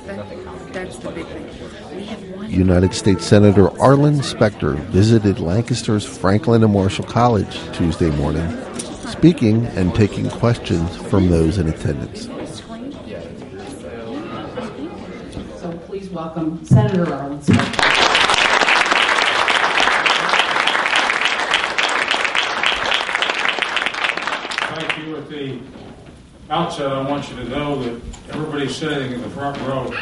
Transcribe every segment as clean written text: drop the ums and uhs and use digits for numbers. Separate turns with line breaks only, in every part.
That's the big thing.
United States Senator Arlen Specter visited Lancaster's Franklin and Marshall College Tuesday morning, speaking and taking questions from those in attendance.
So please welcome Senator Arlen Specter.
Thank you. At the outset, I want you to know that everybody sitting in the front row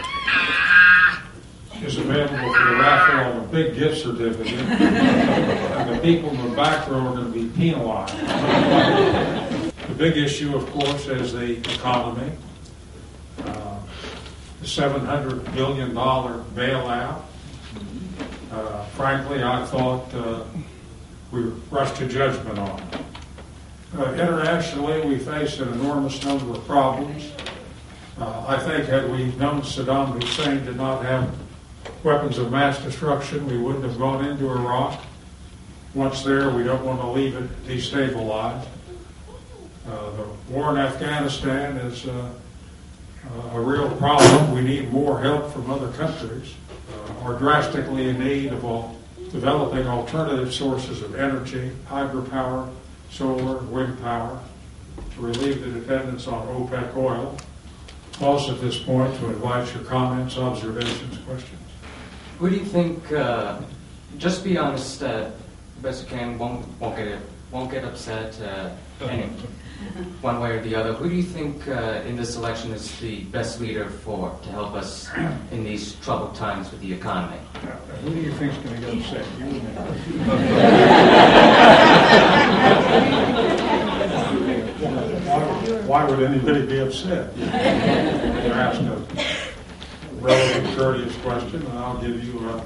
is available for the raffle of a big gift certificate, and the people in the back row are going to be penalized. The big issue, of course, is the economy, the $700 billion bailout. Frankly, I thought we rushed to judgment on it. Internationally, we face an enormous number of problems. I think had we known Saddam Hussein did not have weapons of mass destruction, we wouldn't have gone into Iraq. Once there, we don't want to leave it destabilized. The war in Afghanistan is a real problem. We need more help from other countries. Are drastically in need of developing alternative sources of energy, hydropower, solar, wind power, to relieve the dependence on OPEC oil. Pause at this point to invite your comments, observations, questions.
Who do you think, just be honest, best you can, won't get upset one way or the other. Who do you think in this election is the best leader to help us in these troubled times with the economy?
Who do you think is going to get upset? You and me. Why would anybody be upset? You're asking a relevant, courteous question, and I'll give you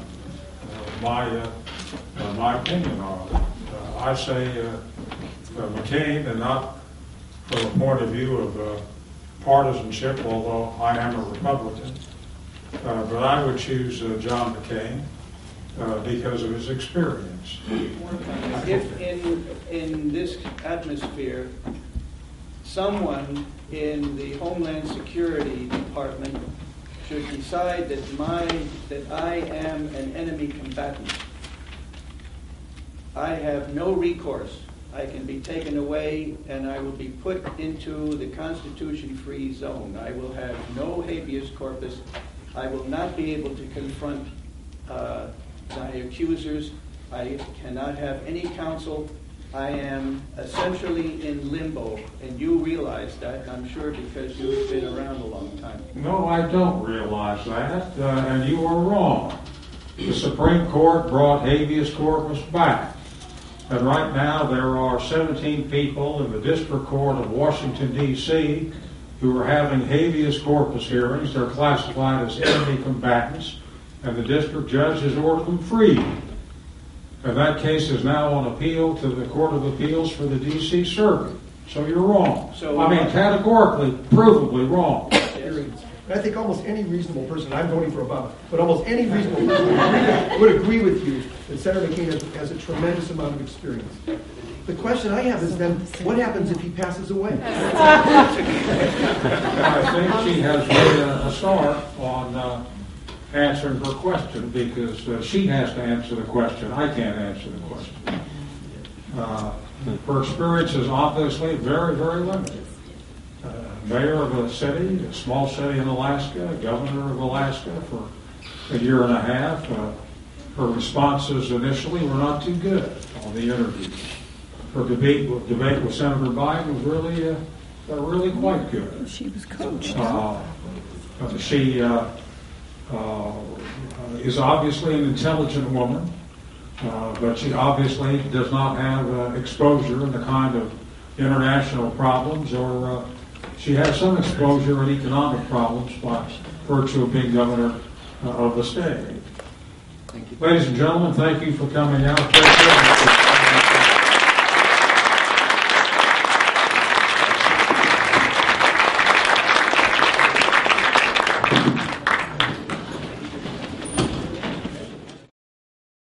my opinion on it. I say McCain, and not from a point of view of partisanship, although I am a Republican, but I would choose John McCain because of his experience.
If in this atmosphere, someone in the Homeland Security Department should decide that I am an enemy combatant, I have no recourse. I can be taken away and I will be put into the Constitution-free zone. I will have no habeas corpus. I will not be able to confront my accusers. I cannot have any counsel. I am essentially in limbo, and you realize that, I'm sure, because you've been around a long time.
No, I don't realize that, and you are wrong. The Supreme Court brought habeas corpus back. And right now there are 17 people in the District Court of Washington, D.C. who are having habeas corpus hearings. They're classified as enemy combatants, and the district judge has ordered them freed. And that case is now on appeal to the Court of Appeals for the D.C. Circuit. So you're wrong. Categorically, provably wrong.
I think almost any reasonable person, I'm voting for Obama, but almost any reasonable person would agree with you that Senator McCain has a tremendous amount of experience. The question I have is then, what happens if he passes away?
I think she has made a start on answering her question, because she has to answer the question. I can't answer the question. Her experience is obviously very, very limited. Mayor of a city, a small city in Alaska, governor of Alaska for a year and a half. Her responses initially were not too good on the interview. Her debate with Senator Biden was really quite good.
She was coached.
She is obviously an intelligent woman, but she obviously does not have exposure in the kind of international problems, or she has some exposure in economic problems by virtue of being governor of the state. Ladies and gentlemen, thank you for coming out.